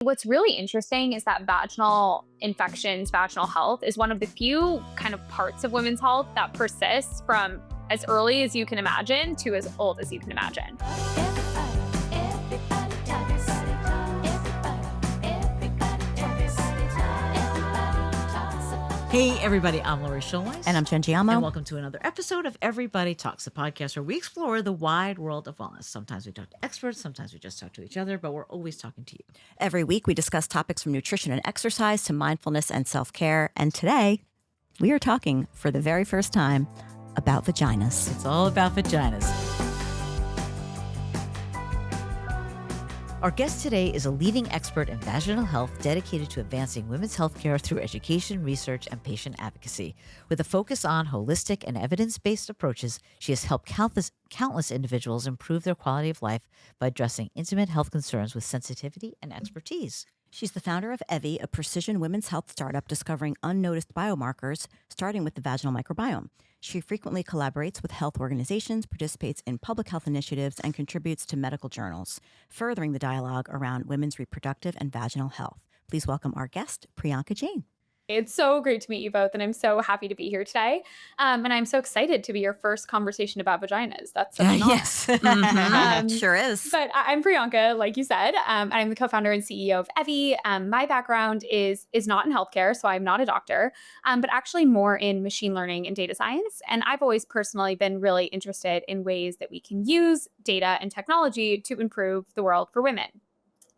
What's really interesting is that vaginal infections, vaginal health is one of the few kind of parts of women's health that persists from as early as you can imagine to as old as you can imagine. Hey, everybody, I'm Lori Schulweiss. And I'm Jen Giamo. And welcome to another episode of Everybody Talks, a podcast where we explore the wide world of wellness. Sometimes we talk to experts, sometimes we just talk to each other, but we're always talking to you. Every week, we discuss topics from nutrition and exercise to mindfulness and self-care. And today, we are talking for the very first time about vaginas. It's all about vaginas. Our guest today is a leading expert in vaginal health dedicated to advancing women's healthcare through education, research, and patient advocacy. With a focus on holistic and evidence-based approaches, she has helped countless individuals improve their quality of life by addressing intimate health concerns with sensitivity and expertise. She's the founder of Evvy, a precision women's health startup discovering unnoticed biomarkers, starting with the vaginal microbiome. She frequently collaborates with health organizations, participates in public health initiatives, and contributes to medical journals, furthering the dialogue around women's reproductive and vaginal health. Please welcome our guest, Priyanka Jain. It's so great to meet you both, and I'm so happy to be here today. And I'm so excited to be your first conversation about vaginas. That's such an honor. Yes, sure is. But I'm Priyanka, like you said. I'm the co-founder and CEO of Evvy. My background is not in healthcare, so I'm not a doctor, but actually more in machine learning and data science. And I've always personally been really interested in ways that we can use data and technology to improve the world for women.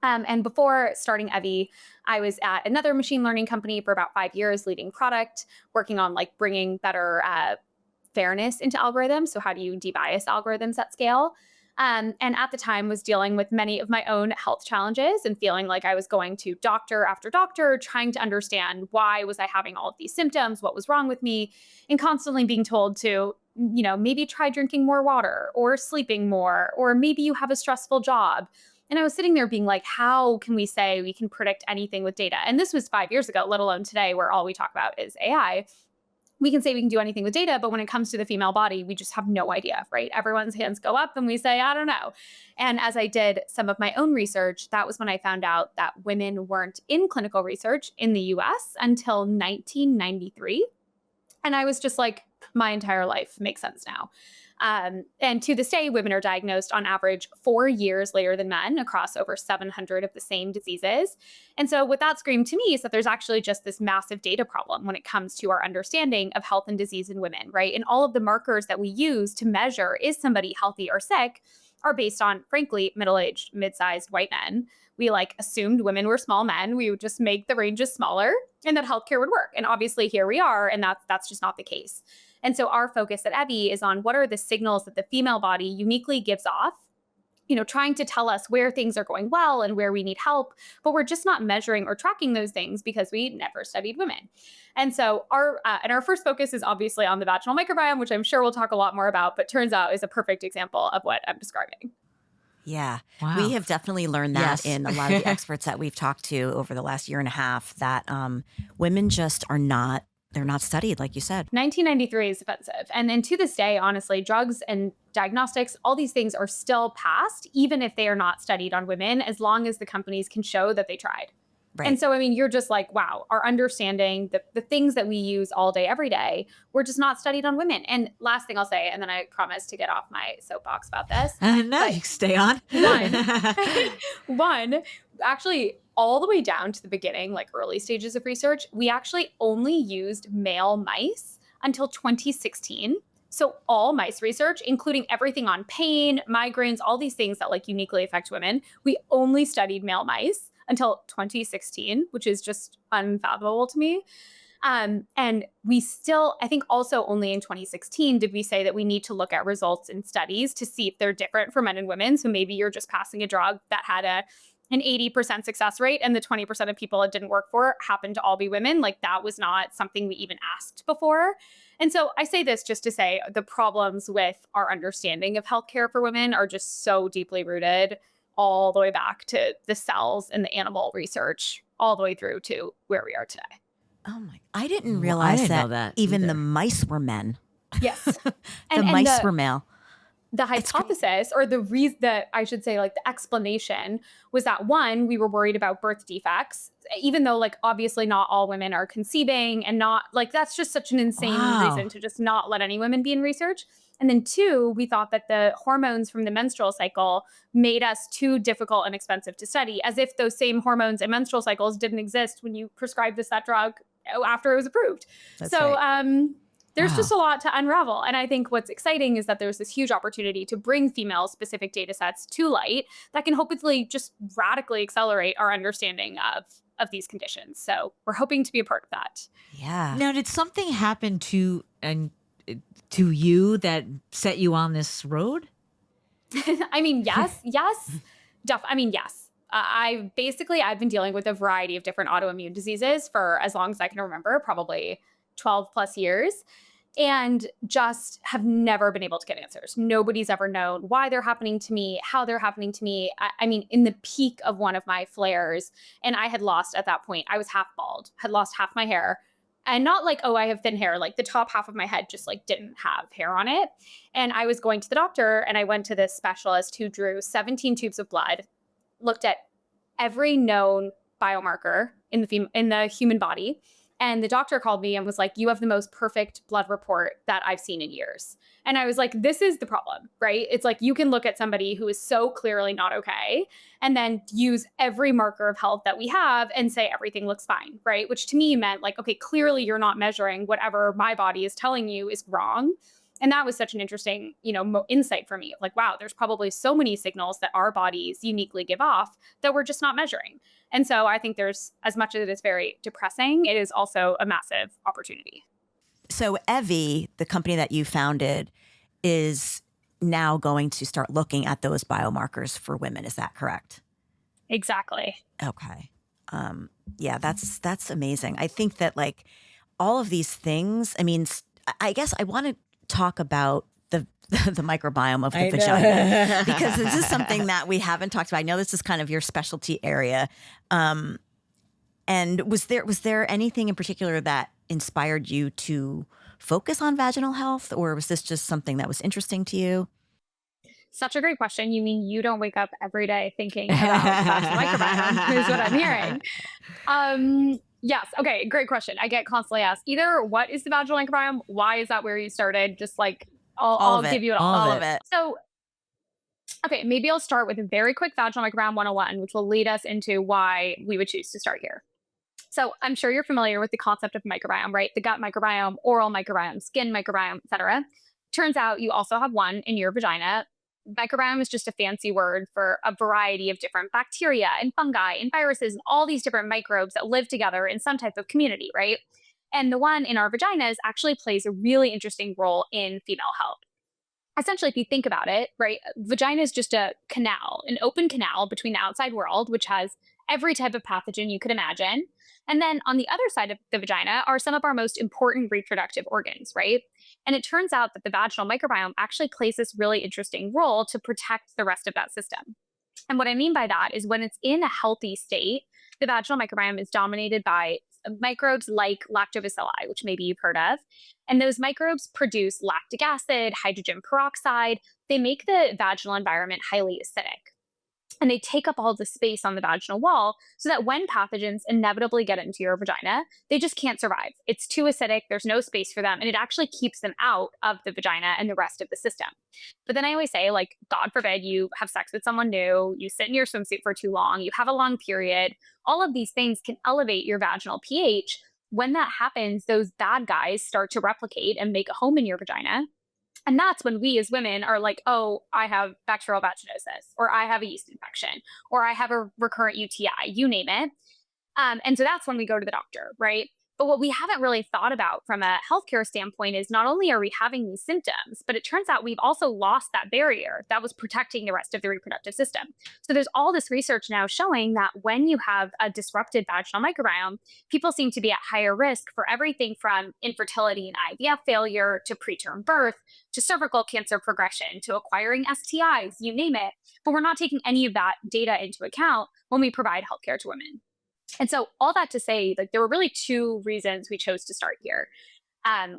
And before starting Evvy, I was at another machine learning company for about 5 years, leading product, working on like bringing better fairness into algorithms. So how do you debias algorithms at scale? And at the time was dealing with many of my own health challenges and feeling like I was going to doctor after doctor, trying to understand why was I having all of these symptoms, what was wrong with me, and constantly being told to, maybe try drinking more water or sleeping more, or maybe you have a stressful job. And I was sitting there being like, how can we say we can predict anything with data? And this was 5 years ago, let alone today, where all we talk about is AI. We can say we can do anything with data, but when it comes to the female body, we just have no idea, right? Everyone's hands go up and we say, I don't know. And as I did some of my own research, that was when I found out that women weren't in clinical research in the US until 1993. And I was just like, my entire life makes sense now. And to this day, women are diagnosed on average 4 years later than men across over 700 of the same diseases. And so what that screamed to me is that there's actually just this massive data problem when it comes to our understanding of health and disease in women, right? And all of the markers that we use to measure is somebody healthy or sick are based on, frankly, middle-aged, mid-sized white men. We assumed women were small men. We would just make the ranges smaller and that healthcare would work. And obviously here we are, and that's just not the case. And so our focus at Evvy is on what are the signals that the female body uniquely gives off, trying to tell us where things are going well and where we need help, but we're just not measuring or tracking those things because we never studied women. And so our first focus is obviously on the vaginal microbiome, which I'm sure we'll talk a lot more about, but turns out is a perfect example of what I'm describing. Yeah, Wow. We have definitely learned that Yes. in a lot of the experts that we've talked to over the last year and a half, that women just are not, they're not studied, like you said. 1993 is offensive. And then to this day, honestly, drugs and diagnostics, all these things are still passed, even if they are not studied on women, as long as the companies can show that they tried. Right. And so, you're just like, wow, our understanding, the things that we use all day, every day, we're just not studied on women. And last thing I'll say, and then I promise to get off my soapbox about this. No, you can stay on. One, actually, all the way down to the beginning, like early stages of research, we actually only used male mice until 2016. So all mice research, including everything on pain, migraines, all these things that uniquely affect women, we only studied male mice until 2016, which is just unfathomable to me. And we still, I think also only in 2016 did we say that we need to look at results in studies to see if they're different for men and women. So maybe you're just passing a drug that had an 80% success rate and the 20% of people it didn't work for happened to all be women. That was not something we even asked before. And so I say this just to say the problems with our understanding of healthcare for women are just so deeply rooted all the way back to the cells and the animal research, all the way through to where we are today. Oh my, I didn't realize know that that even either. the mice were men. Yes. The mice were male. The It's crazy. hypothesis, or the reason, that I should say, like the explanation, was that one, we were worried about birth defects, even though like obviously not all women are conceiving, and not like that's just such an insane reason Wow. to just not let any women be in research. And then two, we thought that the hormones from the menstrual cycle made us too difficult and expensive to study, as if those same hormones and menstrual cycles didn't exist when you prescribed that drug after it was approved. That's So right. there's Wow. just a lot to unravel. And I think what's exciting is that there's this huge opportunity to bring female specific data sets to light that can hopefully just radically accelerate our understanding of these conditions. So we're hoping to be a part of that. Yeah. Now, did something happen to you that set you on this road? I mean, yes. I mean, yes. I've been dealing with a variety of different autoimmune diseases for as long as I can remember, probably 12 plus years, and just have never been able to get answers. Nobody's ever known why they're happening to me, how they're happening to me. I mean, in the peak of one of my flares, and I had lost at that point, I was half bald, had lost half my hair. And not like, oh, I have thin hair, like the top half of my head just like didn't have hair on it. And I was going to the doctor, and I went to this specialist who drew 17 tubes of blood, looked at every known biomarker in the human body. And the doctor called me and was like, "You have the most perfect blood report that I've seen in years." And I was like, this is the problem, right? It's like you can look at somebody who is so clearly not okay and then use every marker of health that we have and say everything looks fine, right? Which to me meant like, okay, clearly you're not measuring whatever my body is telling you is wrong. And that was such an interesting, insight for me. Like, wow, there's probably so many signals that our bodies uniquely give off that we're just not measuring. And so I think there's, as much as it is very depressing, it is also a massive opportunity. So Evvy, the company that you founded, is now going to start looking at those biomarkers for women. Is that correct? Exactly. Okay. Yeah, that's amazing. I think that like all of these things, I mean, I guess I want to talk about the the microbiome of the vagina because this is something that we haven't talked about. I know this is kind of your specialty area. And was there anything in particular that inspired you to focus on vaginal health, or was this just something that was interesting to you? Such a great question. You mean you don't wake up every day thinking about the vaginal microbiome, is what I'm hearing. Yes. Okay. Great question. I get constantly asked either what is the vaginal microbiome? Why is that where you started? Just like, All I'll of it. give you it All all. of All it. of it. So, okay, maybe I'll start with a very quick vaginal microbiome 101, which will lead us into why we would choose to start here. So I'm sure you're familiar with the concept of microbiome, right? The gut microbiome, oral microbiome, skin microbiome, etc. Turns out you also have one in your vagina. Microbiome is just a fancy word for a variety of different bacteria and fungi and viruses and all these different microbes that live together in some type of community, right? And the one in our vaginas actually plays a really interesting role in female health. Essentially, if you think about it, right, vagina is just a canal, an open canal between the outside world, which has every type of pathogen you could imagine. And then on the other side of the vagina are some of our most important reproductive organs, right? And it turns out that the vaginal microbiome actually plays this really interesting role to protect the rest of that system. And what I mean by that is when it's in a healthy state, the vaginal microbiome is dominated by microbes like lactobacilli, which maybe you've heard of. And those microbes produce lactic acid, hydrogen peroxide. They make the vaginal environment highly acidic. And they take up all the space on the vaginal wall so that when pathogens inevitably get into your vagina, they just can't survive. It's too acidic, there's no space for them, and it actually keeps them out of the vagina and the rest of the system. But then I always say, like, God forbid you have sex with someone new, you sit in your swimsuit for too long, you have a long period. All of these things can elevate your vaginal pH. When that happens, those bad guys start to replicate and make a home in your vagina. And that's when we as women are like, oh, I have bacterial vaginosis, or I have a yeast infection, or I have a recurrent UTI, you name it. And so that's when we go to the doctor, right? But what we haven't really thought about from a healthcare standpoint is not only are we having these symptoms, but it turns out we've also lost that barrier that was protecting the rest of the reproductive system. So there's all this research now showing that when you have a disrupted vaginal microbiome, people seem to be at higher risk for everything from infertility and IVF failure to preterm birth to cervical cancer progression to acquiring STIs, you name it. But we're not taking any of that data into account when we provide healthcare to women. And so all that to say, like, there were really two reasons we chose to start here.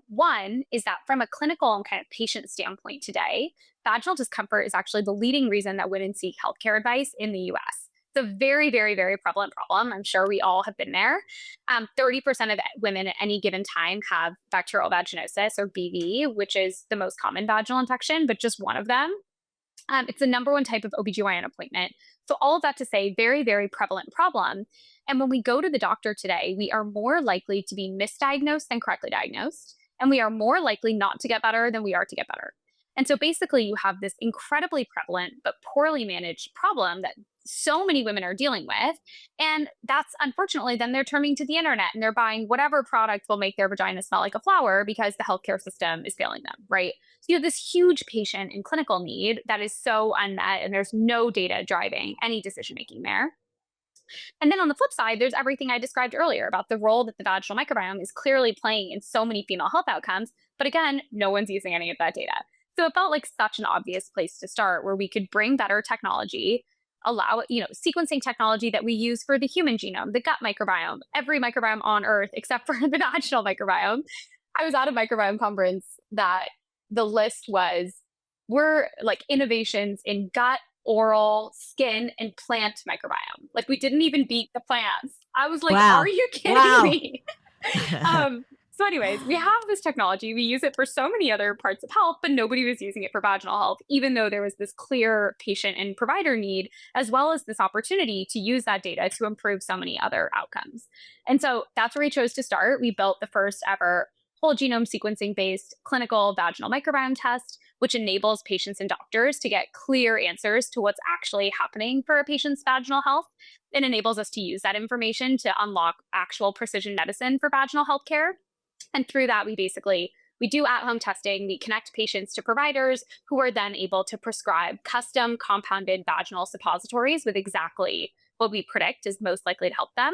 One is that from a clinical and kind of patient standpoint today, vaginal discomfort is actually the leading reason that women seek healthcare advice in the US. It's a very, very, very prevalent problem. I'm sure we all have been there. 30% of women at any given time have bacterial vaginosis or BV, which is the most common vaginal infection, but just one of them. It's the number one type of OBGYN appointment. So, all of that to say, very, very prevalent problem. And when we go to the doctor today, we are more likely to be misdiagnosed than correctly diagnosed. And we are more likely not to get better than we are to get better. And so, basically, you have this incredibly prevalent but poorly managed problem that so many women are dealing with. And that's unfortunately, then they're turning to the internet and they're buying whatever product will make their vagina smell like a flower because the healthcare system is failing them, right? So you have this huge patient and clinical need that is so unmet, and there's no data driving any decision making there. And then on the flip side, there's everything I described earlier about the role that the vaginal microbiome is clearly playing in so many female health outcomes. But again, no one's using any of that data. So it felt like such an obvious place to start where we could bring better technology, allow, sequencing technology that we use for the human genome, the gut microbiome, every microbiome on earth except for the vaginal microbiome. I was at a microbiome conference that the list was we're like innovations in gut, oral, skin, and plant microbiome. Like we didn't even beat the plants. I was like, are Wow. you kidding Wow. me? So, anyways, we have this technology. We use it for so many other parts of health, but nobody was using it for vaginal health, even though there was this clear patient and provider need, as well as this opportunity to use that data to improve so many other outcomes. And so that's where we chose to start. We built the first ever whole genome sequencing based clinical vaginal microbiome test, which enables patients and doctors to get clear answers to what's actually happening for a patient's vaginal health. It enables us to use that information to unlock actual precision medicine for vaginal healthcare. And through that, we do at-home testing. We connect patients to providers who are then able to prescribe custom compounded vaginal suppositories with exactly what we predict is most likely to help them.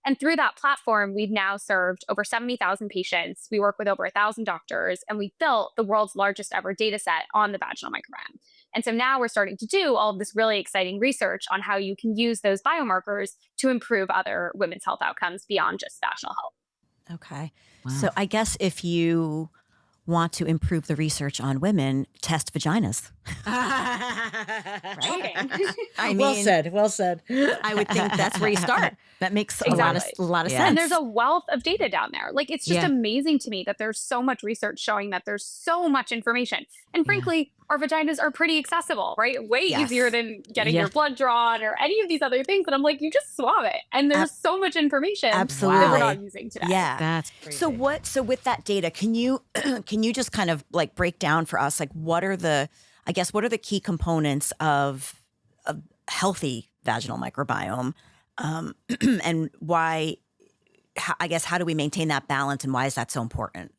And through that platform, we've now served over 70,000 patients. We work with over 1,000 doctors, and we built the world's largest ever data set on the vaginal microbiome. And so now we're starting to do all of this really exciting research on how you can use those biomarkers to improve other women's health outcomes beyond just vaginal health. Okay. Wow. So I guess if you want to improve the research on women, test vaginas. Shocking. I mean, well said. Well said. I would think that's where you start. That makes Exactly. a lot of Yeah. sense. And there's a wealth of data down there. Like it's just Yeah. amazing to me that there's so much research showing that there's so much information. And frankly, our vaginas are pretty accessible, right? Way Yes. easier than getting Yeah. your blood drawn or any of these other things. And I'm like, you just swab it. And there's so much information that Absolutely. we're not using today. Yeah. That's crazy. So with that data, can you can you just kind of like break down for us like what are the key components of a healthy vaginal microbiome, and why? How do we maintain that balance, and why is that so important?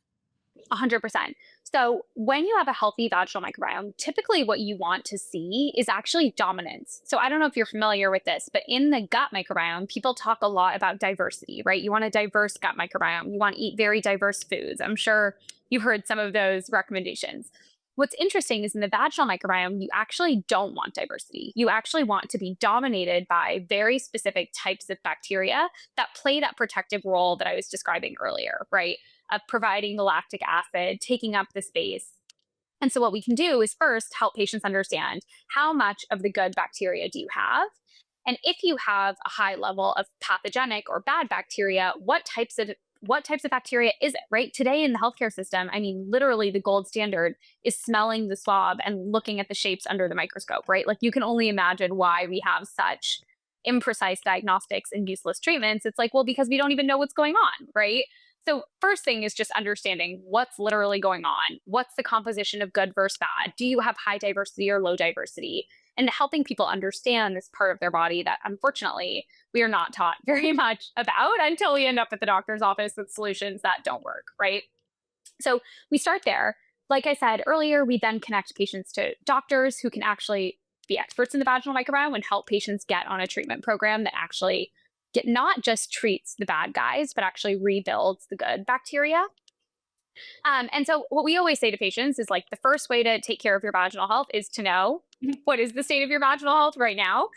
100%. So, when you have a healthy vaginal microbiome, typically what you want to see is actually dominance. So, I don't know if you're familiar with this, but in the gut microbiome, people talk a lot about diversity, right? You want a diverse gut microbiome. You want to eat very diverse foods. I'm sure you've heard some of those recommendations. What's interesting is in the vaginal microbiome, you actually don't want diversity. You actually want to be dominated by very specific types of bacteria that play that protective role that I was describing earlier, right? Of providing the lactic acid, taking up the space. And so, what we can do is first help patients understand how much of the good bacteria do you have? And if you have a high level of pathogenic or bad bacteria, what types of bacteria is it, right? Today in the healthcare system, I mean, literally the gold standard is smelling the swab and looking at the shapes under the microscope, right? Like you can only imagine why we have such imprecise diagnostics and useless treatments. It's like, well, because we don't even know what's going on, right? So, first thing is just understanding what's literally going on. What's the composition of good versus bad? Do you have high diversity or low diversity? And helping people understand this part of their body that unfortunately we are not taught very much about until we end up at the doctor's office with solutions that don't work, right? So, we start there. Like I said earlier, we then connect patients to doctors who can actually be experts in the vaginal microbiome and help patients get on a treatment program that actually not just treats the bad guys, but actually rebuilds the good bacteria. And so, what we always say to patients is like the first way to take care of your vaginal health is to know what is the state of your vaginal health right now.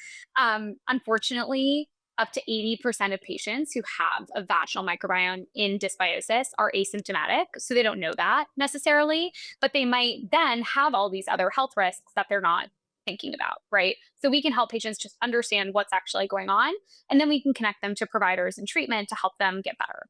Unfortunately, up to 80% of patients who have a vaginal microbiome in dysbiosis are asymptomatic. So they don't know that necessarily, but they might then have all these other health risks that they're not thinking about, right? So we can help patients just understand what's actually going on, and then we can connect them to providers and treatment to help them get better.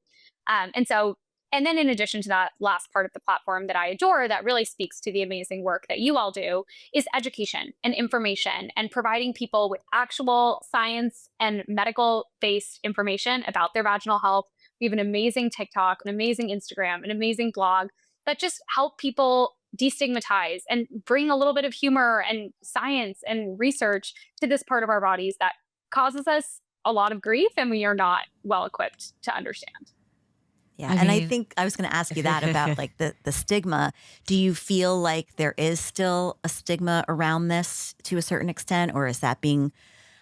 And then in addition to that last part of the platform that I adore, that really speaks to the amazing work that you all do, is education and information and providing people with actual science and medical based information about their vaginal health. We have an amazing TikTok, an amazing Instagram, an amazing blog that just help people destigmatize and bring a little bit of humor and science and research to this part of our bodies that causes us a lot of grief and we are not well equipped to understand. Yeah. I And I mean, think I was going to ask you that about like the stigma. Do you feel like there is still a stigma around this to a certain extent, or is that being,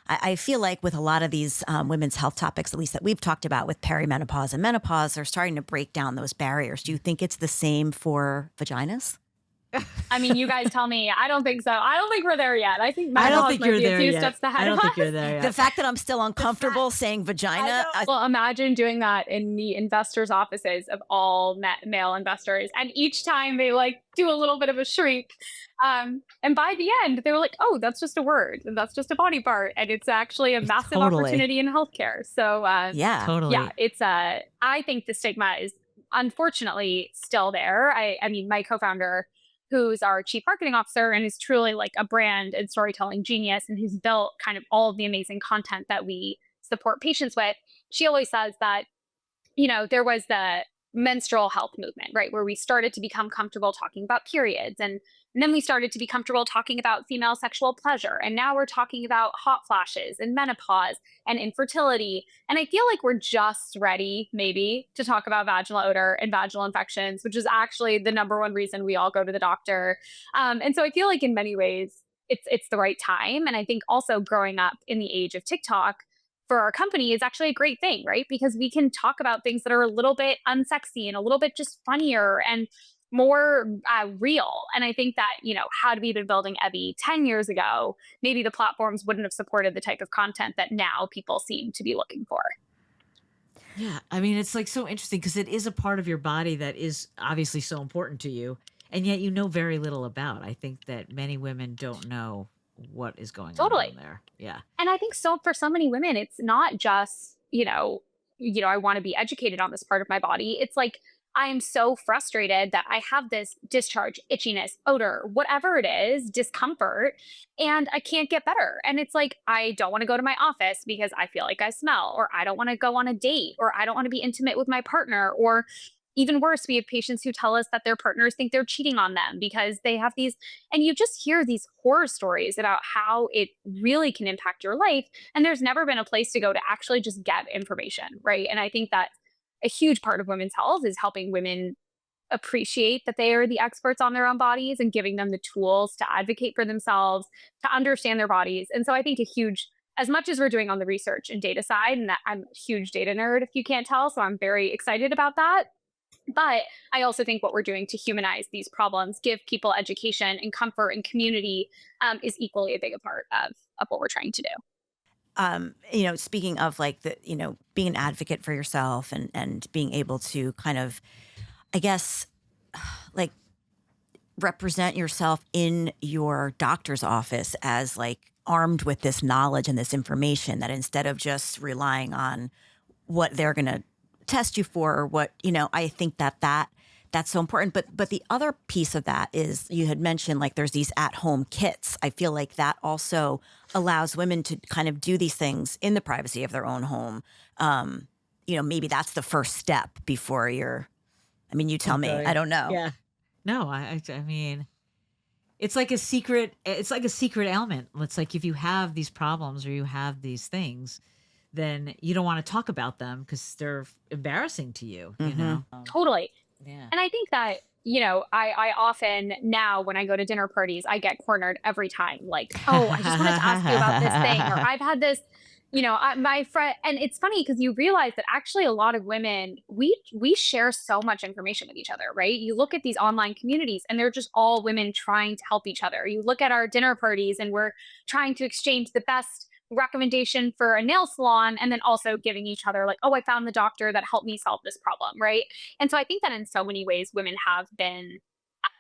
I feel like with a lot of these women's health topics, at least that we've talked about with perimenopause and menopause, they're starting to break down those barriers. Do you think it's the same for vaginas? I mean, you guys tell me. I don't think so. I don't think we're there yet. I think I don't menopause think might you're be a there few yet. steps ahead I of don't think you're us. there The yet. fact that I'm still uncomfortable saying vagina. Well, imagine doing that in the investors' offices of all male investors, and each time they like do a little bit of a shriek, and by the end they were like, "Oh, that's just a word, and that's just a body part, and it's actually a massive Totally. opportunity in healthcare." So, Yeah. yeah, Totally. it's I think the stigma is unfortunately still there. I mean, my co-founder, who's our chief marketing officer and is truly like a brand and storytelling genius, and who's built kind of all of the amazing content that we support patients with, she always says that, there was the menstrual health movement, right? Where we started to become comfortable talking about periods. And then we started to be comfortable talking about female sexual pleasure. And now we're talking about hot flashes and menopause and infertility. And I feel like we're just ready, maybe, to talk about vaginal odor and vaginal infections, which is actually the number one reason we all go to the doctor. And so I feel like in many ways, it's the right time. And I think also growing up in the age of TikTok, for our company is actually a great thing, right? Because we can talk about things that are a little bit unsexy and a little bit just funnier and more real. And I think that, had we been building Evvy 10 years ago, maybe the platforms wouldn't have supported the type of content that now people seem to be looking for. Yeah, I mean, it's like so interesting because it is a part of your body that is obviously so important to you, and yet you know very little about. I think that many women don't know what is going on Totally. down there. Yeah. And I think so for so many women, it's not just, I want to be educated on this part of my body. It's like I am so frustrated that I have this discharge, itchiness, odor, whatever it is, discomfort, and I can't get better. And it's like I don't want to go to my office because I feel like I smell, or I don't want to go on a date, or I don't want to be intimate with my partner, or even worse, we have patients who tell us that their partners think they're cheating on them because they have these, and you just hear these horror stories about how it really can impact your life. And there's never been a place to go to actually just get information, right? And I think that a huge part of women's health is helping women appreciate that they are the experts on their own bodies and giving them the tools to advocate for themselves, to understand their bodies. And so I think as much as we're doing on the research and data side, and that I'm a huge data nerd, if you can't tell, so I'm very excited about that. But I also think what we're doing to humanize these problems, give people education and comfort and community, is equally a big a part of what we're trying to do. Speaking of like being an advocate for yourself and being able to kind of, I guess, like represent yourself in your doctor's office as like armed with this knowledge and this information, that instead of just relying on what they're going to test you for, or what, I think that's so important. But the other piece of that is, you had mentioned like there's these at-home kits. I feel like that also allows women to kind of do these things in the privacy of their own home. Maybe that's the first step before you tell me. I don't know. Yeah. No, I mean, it's like a secret. It's like a secret ailment. It's like if you have these problems or you have these things, then you don't want to talk about them because they're embarrassing to you. You know. Totally. Yeah. And I think that, I often now when I go to dinner parties, I get cornered every time. Like, oh, I just wanted to ask you about this thing, or I've had this, my friend. And it's funny because you realize that actually a lot of women, we share so much information with each other, right? You look at these online communities and they're just all women trying to help each other. You look at our dinner parties and we're trying to exchange the best recommendation for a nail salon, and then also giving each other like, oh, I found the doctor that helped me solve this problem, right? And so I think that in so many ways women have been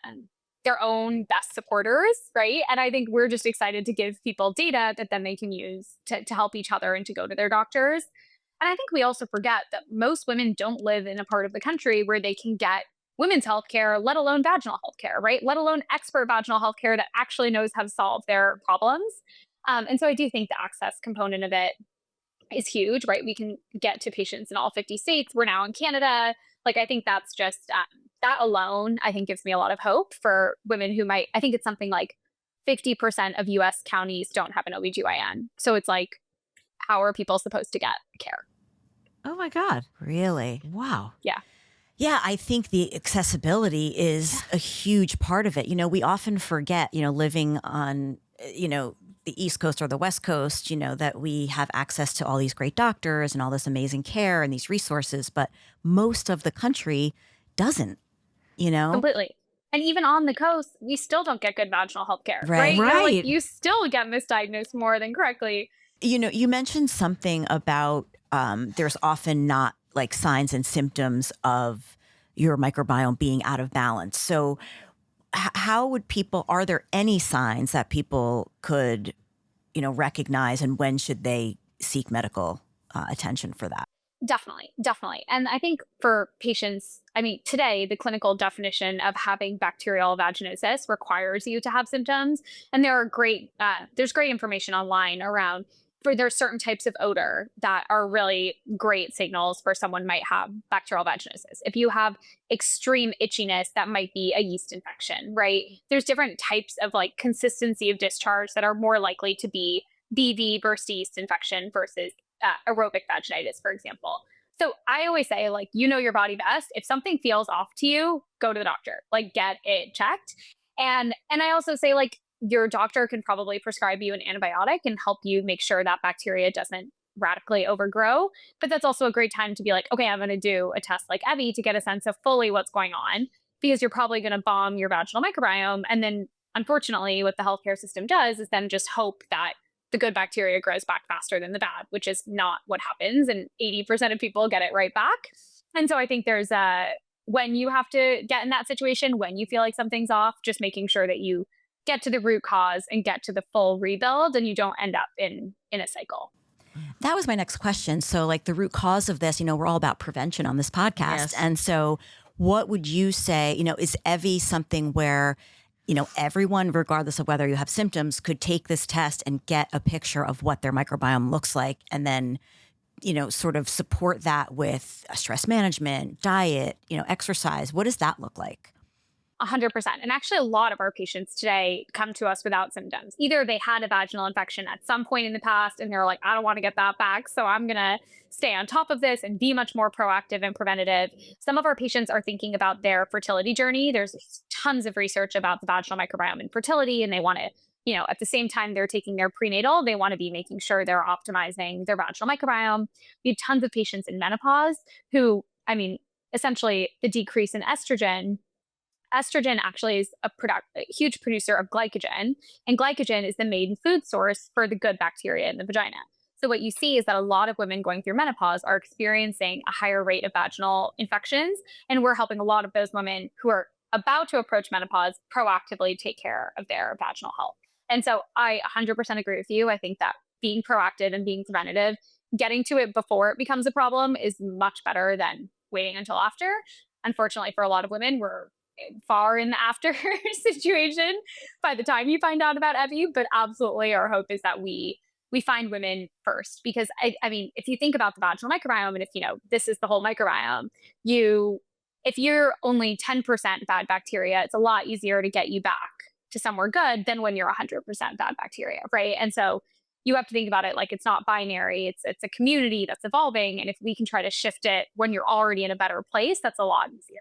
um, their own best supporters, right? And I think we're just excited to give people data that then they can use to help each other and to go to their doctors. And I think we also forget that most women don't live in a part of the country where they can get women's health care, let alone vaginal health care, right? Let alone expert vaginal health care that actually knows how to solve their problems. And so I do think the access component of it is huge, right? We can get to patients in all 50 states. We're now in Canada. Like, I think that's just that alone, I think gives me a lot of hope for women who might, I think it's something like 50% of US counties don't have an OBGYN. So it's like, how are people supposed to get care? Oh my God. Really? Wow. Yeah. Yeah, I think the accessibility is a huge part of it. We often forget, living on, the East Coast or the West Coast, that we have access to all these great doctors and all this amazing care and these resources, but most of the country doesn't, you know? Completely. And even on the coast, we still don't get good vaginal health care, Right. right? Like Right. you still get misdiagnosed more than correctly. You mentioned something about there's often not like signs and symptoms of your microbiome being out of balance. So, how would people? Are there any signs that people could, recognize, and when should they seek medical attention for that? Definitely, definitely. And I think for patients, I mean, today, the clinical definition of having bacterial vaginosis requires you to have symptoms. And there's great information online around for there's certain types of odor that are really great signals for someone might have bacterial vaginosis. If you have extreme itchiness, that might be a yeast infection, right? There's different types of like consistency of discharge that are more likely to be BV versus yeast infection versus aerobic vaginitis, for example. So I always say, like, you know your body best. If something feels off to you, go to the doctor, like get it checked. And I also say, like, your doctor can probably prescribe you an antibiotic and help you make sure that bacteria doesn't radically overgrow. But that's also a great time to be like, okay, I'm going to do a test like Evvy to get a sense of fully what's going on, because you're probably going to bomb your vaginal microbiome. And then, unfortunately, what the healthcare system does is then just hope that the good bacteria grows back faster than the bad, which is not what happens. And 80% of people get it right back. And so I think there's when you have to get in that situation, when you feel like something's off, just making sure that you get to the root cause and get to the full rebuild and you don't end up in a cycle. That was my next question. So, like the root cause of this, we're all about prevention on this podcast. Yes. And so, what would you say, is Evvy something where, everyone, regardless of whether you have symptoms, could take this test and get a picture of what their microbiome looks like and then, sort of support that with stress management, diet, exercise? What does that look like? 100%. And actually, a lot of our patients today come to us without symptoms. Either they had a vaginal infection at some point in the past and they're like, I don't want to get that back. So I'm going to stay on top of this and be much more proactive and preventative. Some of our patients are thinking about their fertility journey. There's tons of research about the vaginal microbiome and fertility, and they want to, at the same time they're taking their prenatal, they want to be making sure they're optimizing their vaginal microbiome. We have tons of patients in menopause who, I mean, essentially the decrease in estrogen actually is a huge producer of glycogen, and glycogen is the main food source for the good bacteria in the vagina. So what you see is that a lot of women going through menopause are experiencing a higher rate of vaginal infections, and we're helping a lot of those women who are about to approach menopause proactively take care of their vaginal health. And so I 100% agree with you. I think that being proactive and being preventative, getting to it before it becomes a problem is much better than waiting until after. Unfortunately, for a lot of women, we're far in the after situation by the time you find out about Evvy. But absolutely, our hope is that we find women first, because I mean, if you think about the vaginal microbiome, and if this is the whole microbiome, if you're only 10% bad bacteria, it's a lot easier to get you back to somewhere good than when you're 100% bad bacteria, right? And so you have to think about it like it's not binary. It's a community that's evolving, and if we can try to shift it when you're already in a better place, that's a lot easier.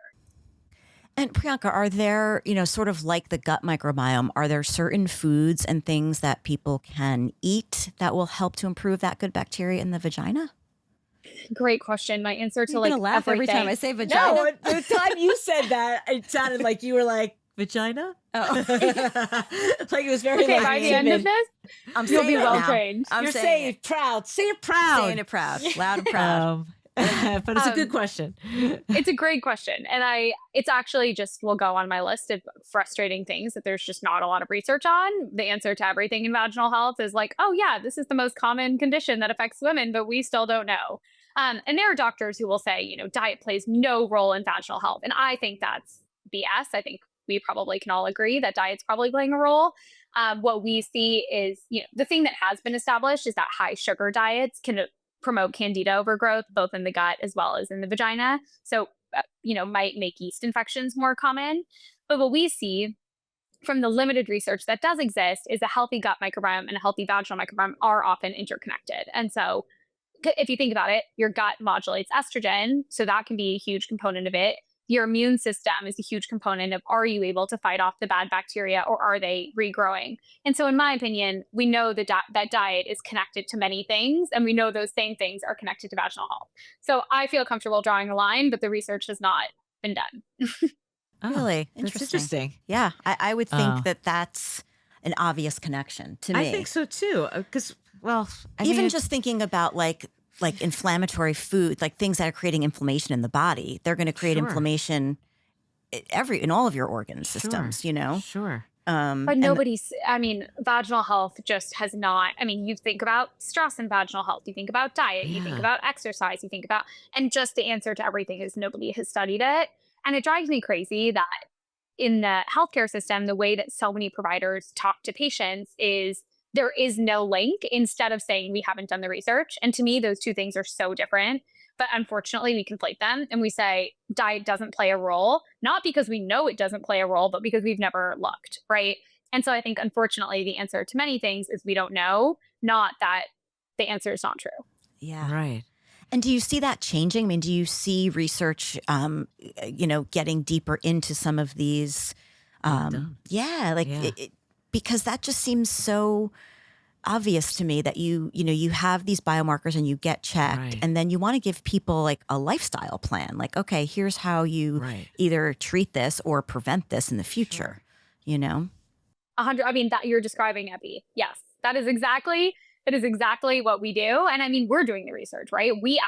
And Priyanka, are there, sort of like the gut microbiome, are there certain foods and things that people can eat that will help to improve that good bacteria in the vagina? Great question. My answer to You're like gonna laugh every everything. time I say vagina. No, the time you said that, it sounded like you were like vagina? Oh. Like it was very Okay, like by the end of timid. this, I'm you'll saying be it well now. trained. I'm You're saying saying it. it proud. Say it proud. Saying it proud, loud and proud. But it's a good Um, question. It's a great question. And it's actually just will go on my list of frustrating things that there's just not a lot of research on. The answer to everything in vaginal health is like, oh, yeah, this is the most common condition that affects women, but we still don't know. And there are doctors who will say, diet plays no role in vaginal health. And I think that's BS. I think we probably can all agree that diet's probably playing a role. What we see is, the thing that has been established is that high sugar diets can promote candida overgrowth, both in the gut as well as in the vagina. So, might make yeast infections more common. But what we see from the limited research that does exist is a healthy gut microbiome and a healthy vaginal microbiome are often interconnected. And so, if you think about it, your gut modulates estrogen. So that can be a huge component of it. Your immune system is a huge component of, are you able to fight off the bad bacteria or are they regrowing? And so, in my opinion, we know that diet is connected to many things, and we know those same things are connected to vaginal health. So I feel comfortable drawing a line, but the research has not been done. Oh, Really that's interesting. interesting. Yeah, I would think Oh. that that's an obvious connection to me. I think so too. Because, well, Even mean, just thinking about like inflammatory food, like things that are creating inflammation in the body, they're going to create Sure. inflammation in all of your organ systems. Sure. But And vaginal health just has not. You think about stress and vaginal health, you think about diet, you think Yeah. about exercise, and just the answer to everything is nobody has studied it. And it drives me crazy that in the healthcare system, the way that so many providers talk to patients is there is no link instead of saying we haven't done the research. And to me, those two things are so different. But unfortunately, we conflate them and we say diet doesn't play a role, not because we know it doesn't play a role, but because we've never looked, right? And so I think, unfortunately, the answer to many things is we don't know, not that the answer is not true. yeah. Right. And do you see that changing? I mean, do you see research, getting deeper into some of these? Done. Yeah, like Yeah. because that just seems so obvious to me that you have these biomarkers and you get checked, Right. and then you want to give people like a lifestyle plan. Like, okay, here's how you Right. either treat this or prevent this in the future. You know? 100. That you're describing, Evvy. Yes, that is exactly what we do. And we're doing the research, right? We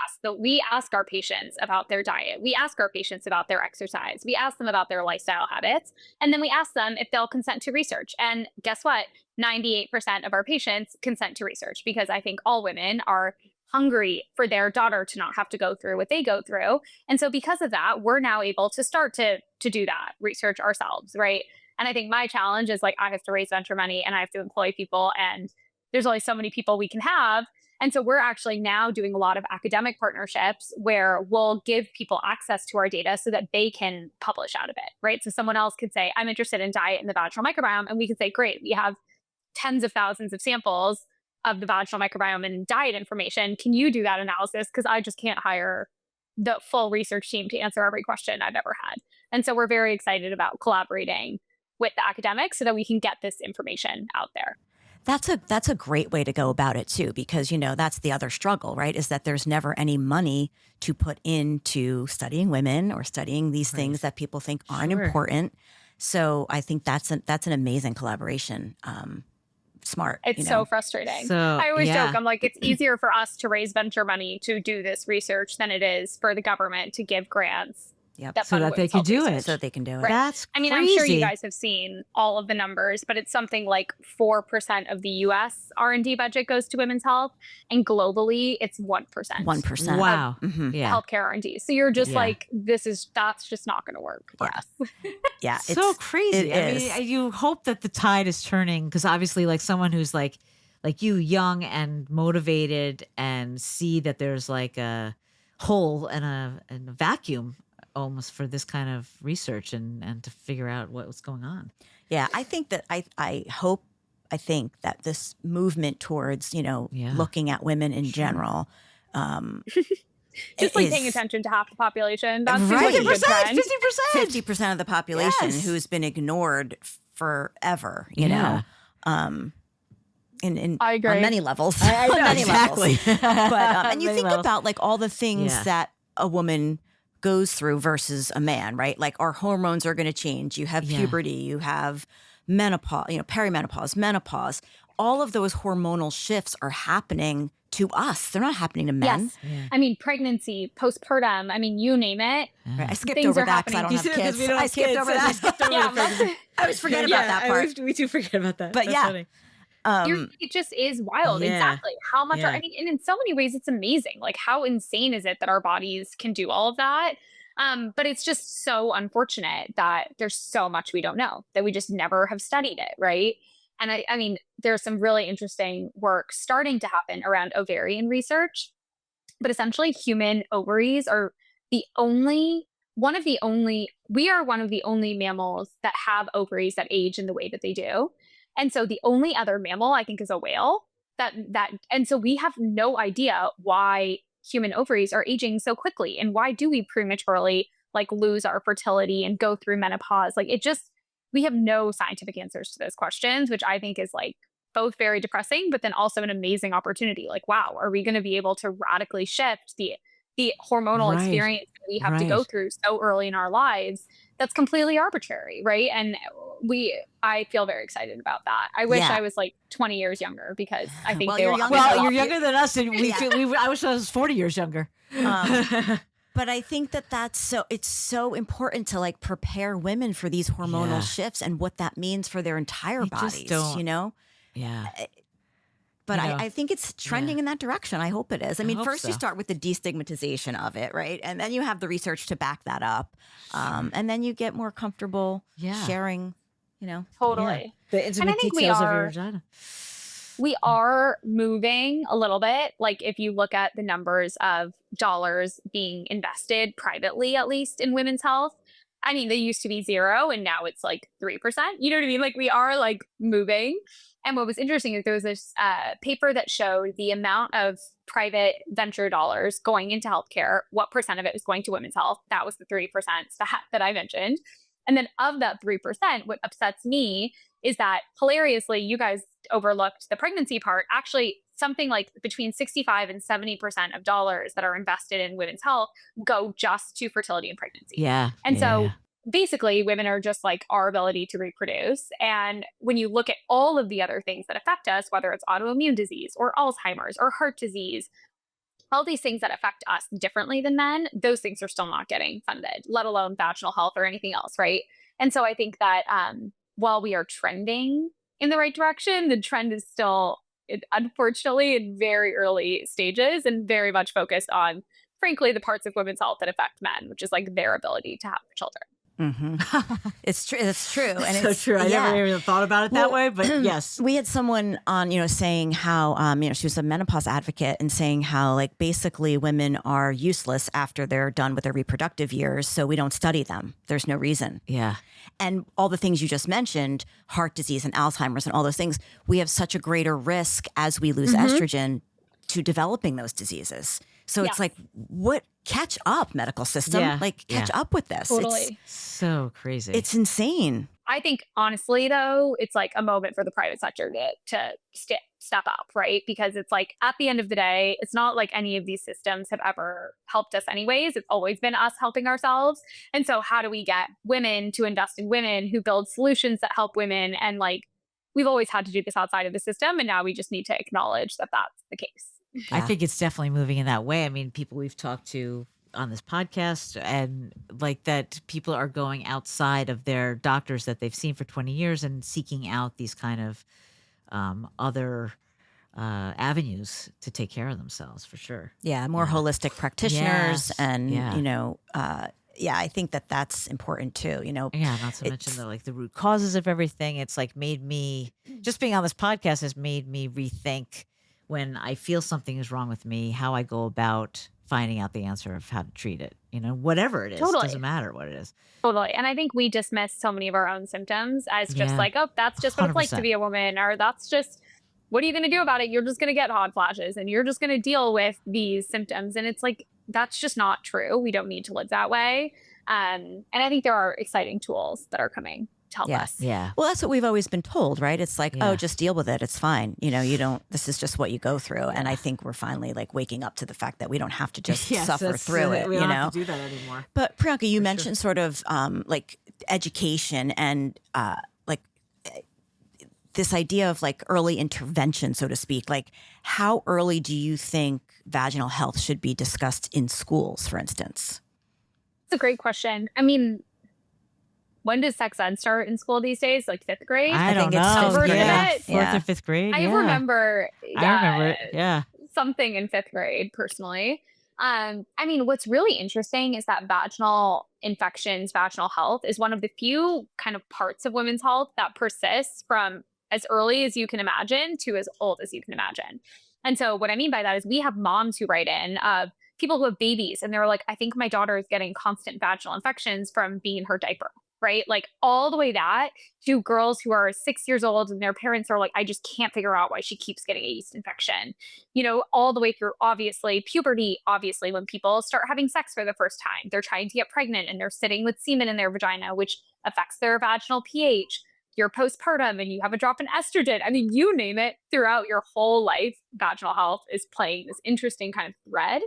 ask our patients about their diet. We ask our patients about their exercise. We ask them about their lifestyle habits. And then we ask them if they'll consent to research. And guess what? 98% of our patients consent to research, because I think all women are hungry for their daughter to not have to go through what they go through. And so because of that, we're now able to start to do that research ourselves, right? And I think my challenge is, like, I have to raise venture money and I have to employ people, and there's only so many people we can have. And so we're actually now doing a lot of academic partnerships where we'll give people access to our data so that they can publish out of it, right? So someone else could say, I'm interested in diet and the vaginal microbiome. And we could say, great, we have tens of thousands of samples of the vaginal microbiome and diet information. Can you do that analysis? Because I just can't hire the full research team to answer every question I've ever had. And so we're very excited about collaborating with the academics so that we can get this information out there. That's a great way to go about it too, because that's the other struggle, right? Is that there's never any money to put into studying women or studying these things that people think aren't Sure. important. So I think that's an amazing collaboration. Smart. It's so frustrating. So, I always yeah. joke, I'm like, it's easier for us to raise venture money to do this research than it is for the government to give grants Yep. that So fund that they women's could health do research. it. So they can do it. Right. That's crazy. I'm sure you guys have seen all of the numbers, but it's something like 4% of the U.S. R&D budget goes to women's health, and globally, it's 1%. 1%. Wow. Mhm. Yeah. Healthcare R&D. So you're just Yeah. like, that's just not going to work for us. Yeah. So crazy. It I is. mean, you hope that the tide is turning, because obviously, like someone who's like you, young and motivated, and see that there's like a hole and a vacuum almost for this kind of research and to figure out what's going on. Yeah. I think that I think that this movement towards, looking at women in general, Just like paying attention to half the population. That's Right. a good trend. 50% of the population Yes. who's been ignored forever, Yeah. I agree. On many levels. On many exactly. levels. But and you Many think levels. about like all the things Yeah. that a woman goes through versus a man, right? Like our hormones are going to change. You have puberty, you have menopause, perimenopause, menopause. All of those hormonal shifts are happening to us. They're not happening to men. Yes. I mean, pregnancy, postpartum, I mean, you name it. Right? I skipped Things over are that because I happening. don't have Because kids. we don't have I skipped kids, over and that. we skipped over the pregnancy. I always forget about that part. We do forget about that. But That's yeah. funny. It just is wild. Yeah. Exactly. How much Yeah. I mean, and in so many ways, it's amazing. Like, how insane is it that our bodies can do all of that? But it's just so unfortunate that there's so much we don't know, that we just never have studied it, right? And I mean, there's some really interesting work starting to happen around ovarian research, but essentially human ovaries are the only we are one of the only mammals that have ovaries that age in the way that they do. And so the only other mammal I think is a whale and so we have no idea why human ovaries are aging so quickly, and why do we prematurely like lose our fertility and go through menopause. Like, it just, we have no scientific answers to those questions, which I think is like both very depressing, but then also an amazing opportunity. Like, wow, are we going to be able to radically shift the hormonal Right. experience that we have to go Right. through so early in our lives? That's completely arbitrary, right? And I feel very excited about that. I wish Yeah. I was like 20 years younger, because I think Well, they you're will younger unlock Well, than you're us. younger than us, and we Yeah. feel. I wish I was 40 years younger. But I think it's so important to like prepare women for these hormonal Yeah. shifts and what that means for their entire I just bodies, don't- Yeah. But You know, I think it's trending in that direction. I hope it is. I mean, hope first you so. start with the destigmatization of it, right? And then you have the research to back that up. And then you get more comfortable sharing, Totally. The intimate I think we details of your are- vagina. We are moving a little bit. Like, if you look at the numbers of dollars being invested privately, at least in women's health, I mean, they used to be 0 and now it's like 3%. You know what I mean? Like, we are like moving. And what was interesting is there was this paper that showed the amount of private venture dollars going into healthcare, what percent of it was going to women's health. That was the 3% that I mentioned. And then of that 3%, what upsets me is that, hilariously, you guys overlooked the pregnancy part. Actually, something like between 65 and 70% of dollars that are invested in women's health go just to fertility and pregnancy. Yeah. And so yeah. basically, women are just like our ability to reproduce. And when you look at all of the other things that affect us, whether it's autoimmune disease or Alzheimer's or heart disease, all these things that affect us differently than men, those things are still not getting funded, let alone vaginal health or anything else, right? And so I think that while we are trending in the right direction, the trend is still, unfortunately, in very early stages and very much focused on, frankly, the parts of women's health that affect men, which is like their ability to have children. It's true. It's true. And So it's true. I yeah. never even thought about it that way, but yes. We had someone on, saying how, she was a menopause advocate and saying how, like, basically women are useless after they're done with their reproductive years. So we don't study them. There's no reason. Yeah. And all the things you just mentioned, heart disease and Alzheimer's and all those things, we have such a greater risk as we lose estrogen to developing those diseases. So it's like, catch up, medical system. Yeah. Like, catch up with this. Totally. So crazy. It's insane. I think, honestly, though, it's like a moment for the private sector to step up, right? Because it's like, at the end of the day, it's not like any of these systems have ever helped us anyways. It's always been us helping ourselves. And so how do we get women to invest in women who build solutions that help women? And like, we've always had to do this outside of the system. And now we just need to acknowledge that that's the case. I think it's definitely moving in that way. I mean, people we've talked to on this podcast, and like that people are going outside of their doctors that they've seen for 20 years and seeking out these kind of other avenues to take care of themselves, for sure. Yeah, more holistic practitioners, Yes. and Yeah. I think that that's important too. Yeah, not to mention the root causes of everything. It's like made me, just being on this podcast has made me rethink, when I feel something is wrong with me, how I go about finding out the answer of how to treat it. Whatever it is, Totally. doesn't matter what it is. Totally. And I think we dismiss so many of our own symptoms as just like, oh, that's just what it's like to 100%. be a woman, or that's just, what are you going to do about it? You're just going to get hot flashes and you're just going to deal with these symptoms. And it's like, that's just not true. We don't need to live that way. And I think there are exciting tools that are coming. to help Yeah. us. Yeah. Well, that's what we've always been told, right? It's like, Yeah. oh, just deal with it. It's fine. You don't, this is just what you go through. And I think we're finally like waking up to the fact that we don't have to just Yes, suffer that's, through it, we you don't know? have to do that anymore. But Priyanka, you For sure. mentioned sort of like education and like this idea of like early intervention, so to speak. Like, how early do you think vaginal health should be discussed in schools, for instance? It's a great question. I mean, when does sex ed start in school these days? Like fifth grade? I don't think it's know. fifth I've heard of grade. Yeah. it. Fourth Yeah. or fifth grade. I Yeah. remember, I remember it. Yeah. something in fifth grade personally. I mean, what's really interesting is that vaginal infections, vaginal health is one of the few kind of parts of women's health that persists from as early as you can imagine to as old as you can imagine. And so, what I mean by that is we have moms who write in, people who have babies, and they're like, I think my daughter is getting constant vaginal infections from being in her diaper, right? Like, all the way that to girls who are 6 years old and their parents are like, I just can't figure out why she keeps getting a yeast infection, all the way through obviously puberty. Obviously, when people start having sex for the first time, they're trying to get pregnant and they're sitting with semen in their vagina, which affects their vaginal pH. You're postpartum and you have a drop in estrogen. I mean, you name it, throughout your whole life, vaginal health is playing this interesting kind of thread.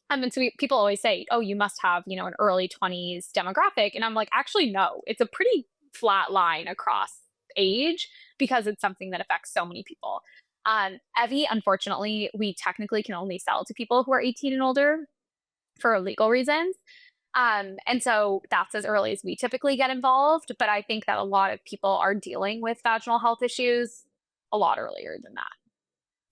And so people always say, oh, you must have, an early 20s demographic. And I'm like, actually, no, it's a pretty flat line across age because it's something that affects so many people. Evvy, unfortunately, we technically can only sell to people who are 18 and older for legal reasons. And so that's as early as we typically get involved. But I think that a lot of people are dealing with vaginal health issues a lot earlier than that.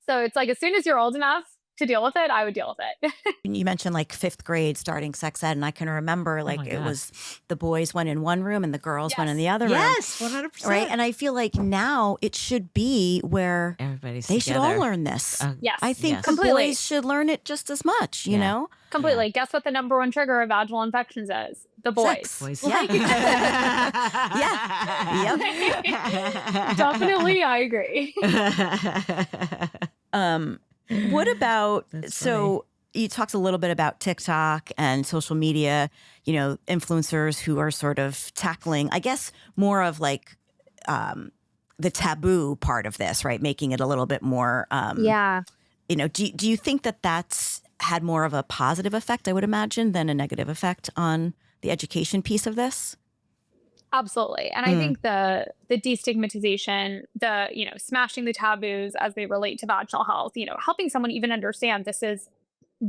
So it's like as soon as you're old enough to deal with it, I would deal with it. You mentioned like fifth grade starting sex ed, and I can remember Oh my like it God. was the boys went in one room and the girls went in the Yes. other room. Yes. 100%. Right. And I feel like now it should be where Everybody's they should all together. learn this. Yes. I think Yes. the Completely. boys should learn it just as much, you Yeah. know? Completely. Guess what the number one trigger of vaginal infections is? The boys. Sex. Boys. Yeah. Yeah. Definitely, I agree. What about, That's so you talked a little bit about TikTok and social media, influencers who are sort of tackling, I guess, more of like the taboo part of this, right? Making it a little bit more, Yeah. do you think that that's had more of a positive effect, I would imagine, than a negative effect on the education piece of this? Absolutely. And I think the destigmatization, the, smashing the taboos as they relate to vaginal health, helping someone even understand this is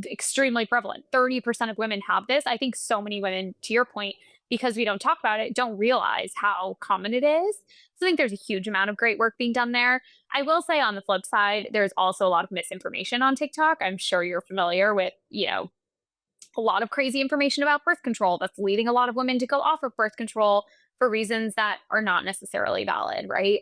extremely prevalent. 30% of women have this. I think so many women, to your point, because we don't talk about it, don't realize how common it is. So I think there's a huge amount of great work being done there. I will say on the flip side, there's also a lot of misinformation on TikTok. I'm sure you're familiar with, a lot of crazy information about birth control that's leading a lot of women to go off of birth control for reasons that are not necessarily valid, right?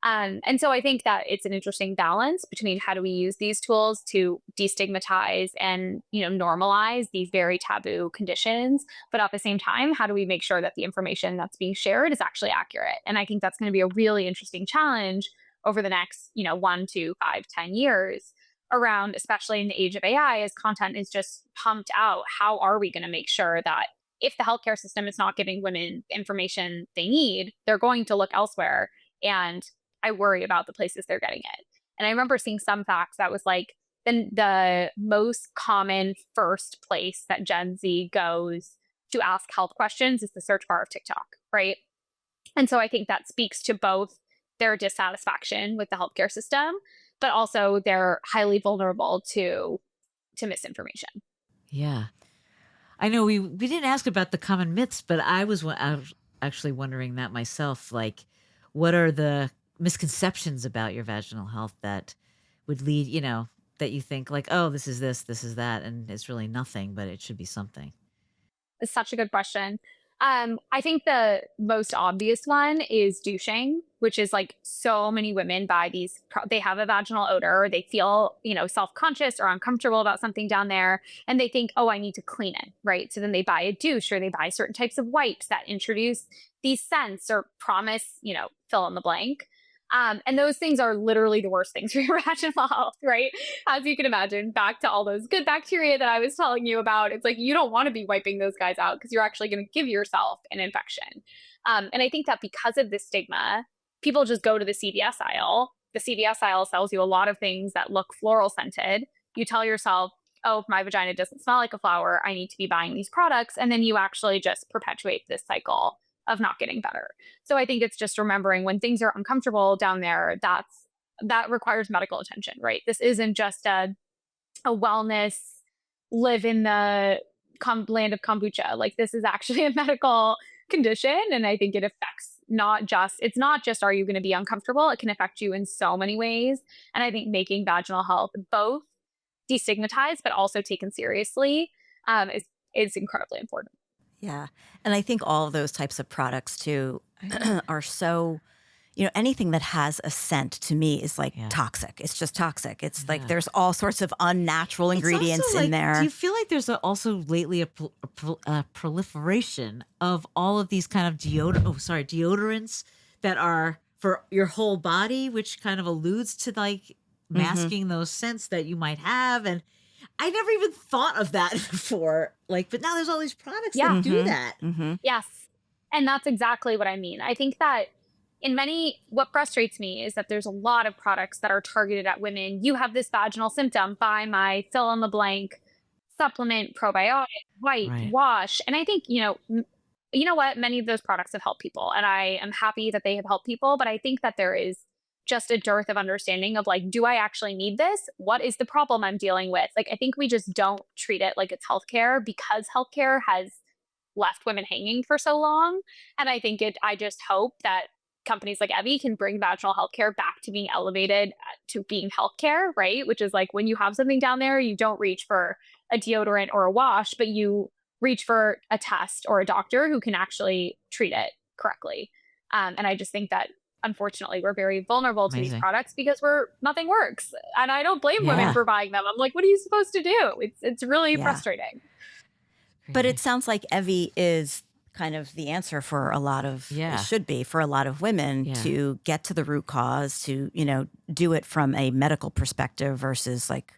And so I think that it's an interesting balance between how do we use these tools to destigmatize and normalize these very taboo conditions, but at the same time, how do we make sure that the information that's being shared is actually accurate? And I think that's going to be a really interesting challenge over the next 1 to 5, 10 years around, especially in the age of AI, as content is just pumped out. How are we going to make sure that if the healthcare system is not giving women information they need, they're going to look elsewhere? And I worry about the places they're getting it. And I remember seeing some facts that was like the most common first place that Gen Z goes to ask health questions is the search bar of TikTok, right? And so I think that speaks to both their dissatisfaction with the healthcare system, but also they're highly vulnerable to misinformation. Yeah. I know we didn't ask about the common myths, but I was actually wondering that myself. Like, what are the misconceptions about your vaginal health that would lead, that you think like, oh, this is that, and it's really nothing, but it should be something? It's such a good question. I think the most obvious one is douching, which is like so many women buy these, they have a vaginal odor, or they feel, self-conscious or uncomfortable about something down there. And they think, oh, I need to clean it, right? So then they buy a douche or they buy certain types of wipes that introduce these scents or promise, fill in the blank. And those things are literally the worst things for your vaginal health, right? As you can imagine, back to all those good bacteria that I was telling you about. It's like you don't want to be wiping those guys out because you're actually going to give yourself an infection. And I think that because of this stigma, people just go to the CVS aisle. The CVS aisle sells you a lot of things that look floral scented. You tell yourself, oh, if my vagina doesn't smell like a flower, I need to be buying these products. And then you actually just perpetuate this cycle of not getting better. So I think it's just remembering when things are uncomfortable down there, that requires medical attention, right? This isn't just a wellness, live in the land of kombucha. Like this is actually a medical condition. And I think it affects it's not just, are you going to be uncomfortable? It can affect you in so many ways. And I think making vaginal health both destigmatized, but also taken seriously is incredibly important. Yeah. And I think all of those types of products too are so, anything that has a scent to me is like toxic. It's just toxic. It's like there's all sorts of unnatural ingredients in there. Do you feel like there's also lately a proliferation of all of these kind of deodorants that are for your whole body, which kind of alludes to like masking those scents that you might have? And I never even thought of that before. But now there's all these products that do that. Yes. And that's exactly what I mean. I think that what frustrates me is that there's a lot of products that are targeted at women. You have this vaginal symptom, buy my fill in the blank supplement, probiotic, wash. And I think, you know what? Many of those products have helped people, and I am happy that they have helped people. But I think that there is just a dearth of understanding of like, do I actually need this? What is the problem I'm dealing with? Like, I think we just don't treat it like it's healthcare because healthcare has left women hanging for so long. And I just hope that companies like Evvy can bring vaginal healthcare back to being elevated to being healthcare, right? Which is like when you have something down there, you don't reach for a deodorant or a wash, but you reach for a test or a doctor who can actually treat it correctly. And I just think that unfortunately we're very vulnerable to these products because nothing works. And I don't blame women for buying them. I'm like, what are you supposed to do? It's really frustrating. But it sounds like Evvy is kind of the answer for a lot of, it should be for a lot of women to get to the root cause, to, do it from a medical perspective versus like,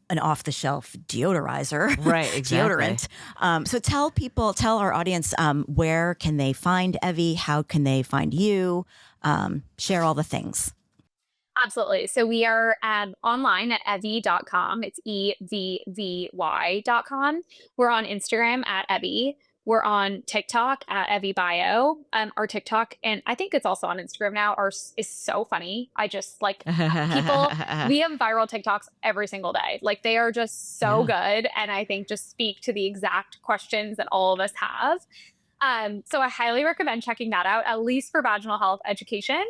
an off-the-shelf deodorizer. Right, exactly. Deodorant. So tell our audience, where can they find Evvy? How can they find you? Share all the things. Absolutely. So we are online at every.body.talks. It's EVVY.com. We're on Instagram at Evvy. We're on TikTok at EvvyBio. Our TikTok, and I think it's also on Instagram now, is so funny. I just like people. We have viral TikToks every single day. Like they are just so good, and I think just speak to the exact questions that all of us have. So I highly recommend checking that out, at least for vaginal health education.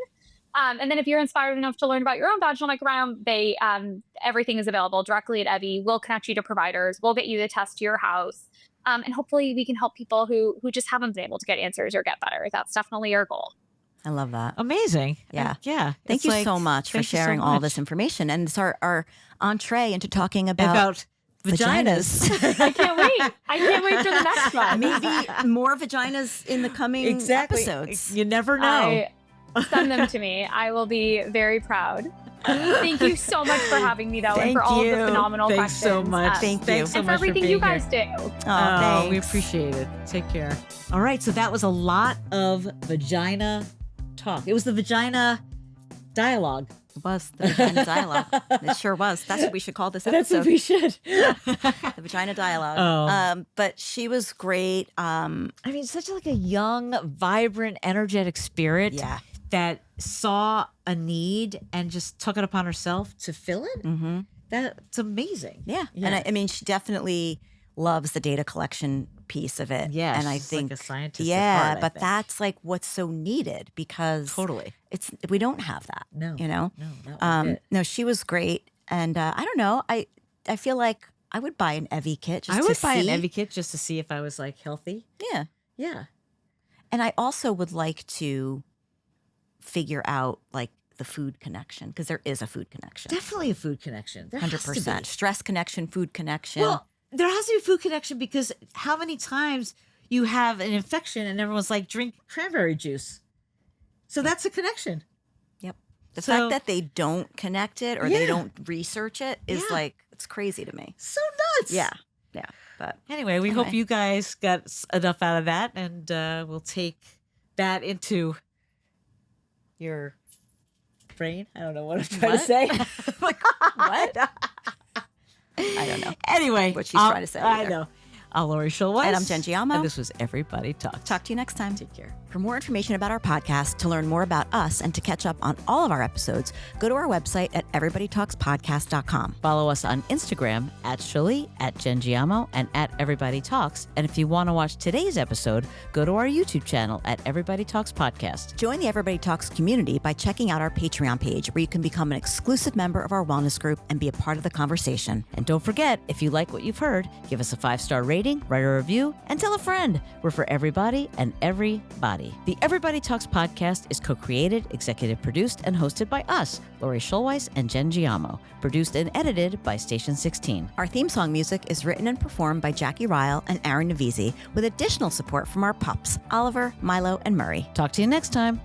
And then if you're inspired enough to learn about your own vaginal microbiome, everything is available directly at Evvy. We'll connect you to providers. We'll get you the test to your house. And hopefully we can help people who just haven't been able to get answers or get better. That's definitely our goal. I love that. Amazing. Yeah. Yeah. Thank you so much for sharing all this information. And it's our entree into talking about vaginas. I can't wait. I can't wait for the next one. Maybe more vaginas in the coming episodes. You never know. Send them to me. I will be very proud. Thank you so much for having me, though, and for all of the phenomenal questions. Thanks so much. Thanks so much for everything you guys do. Oh, we appreciate it. Take care. All right, so that was a lot of vagina talk. It was the vagina dialogue. It was the vagina dialogue. It sure was. That's what we should call this episode. That's what we should. The vagina dialogue. But she was great. I mean, such like a young, vibrant, energetic spirit. Yeah. That saw a need and just took it upon herself to fill it. Mm-hmm. That's amazing. Yeah. And I mean, she definitely loves the data collection piece of it. Yeah. And I think like a scientist. Yeah, but that's like what's so needed because totally we don't have that. No. No, she was great. And I don't know. I feel like I would buy an Evvy kit I would buy an Evvy kit just to see if I was like healthy. Yeah. Yeah. And I also would like to figure out like the food connection because there is a food connection. Definitely a food connection. 100%. Stress connection, food connection. Well, there has to be a food connection because how many times you have an infection and everyone's like, drink cranberry juice. So that's a connection. The fact that they don't connect it or they don't research it is it's crazy to me. So nuts. Yeah. Yeah. But anyway, we hope you guys got enough out of that, and we'll take that into your brain. I don't know what I'm trying to say. Like, what? I don't know. Anyway, what she's trying to say. I know. I'm Lori Schulweiss. And I'm Jen Giamo. And this was Everybody Talks. Talk to you next time. Take care. For more information about our podcast, to learn more about us, and to catch up on all of our episodes, go to our website at everybodytalkspodcast.com. Follow us on Instagram at Shuli, at Jen Giamo, and at Everybody Talks. And if you want to watch today's episode, go to our YouTube channel at Everybody Talks Podcast. Join the Everybody Talks community by checking out our Patreon page, where you can become an exclusive member of our wellness group and be a part of the conversation. And don't forget, if you like what you've heard, give us a 5-star rating, write a review, and tell a friend. We're for everybody and everybody. The Everybody Talks podcast is co-created, executive produced, and hosted by us, Lori Schulweiss and Jen Giamo. Produced and edited by Station 16. Our theme song music is written and performed by Jackie Ryle and Aaron Navisi, with additional support from our pups, Oliver, Milo, and Murray. Talk to you next time.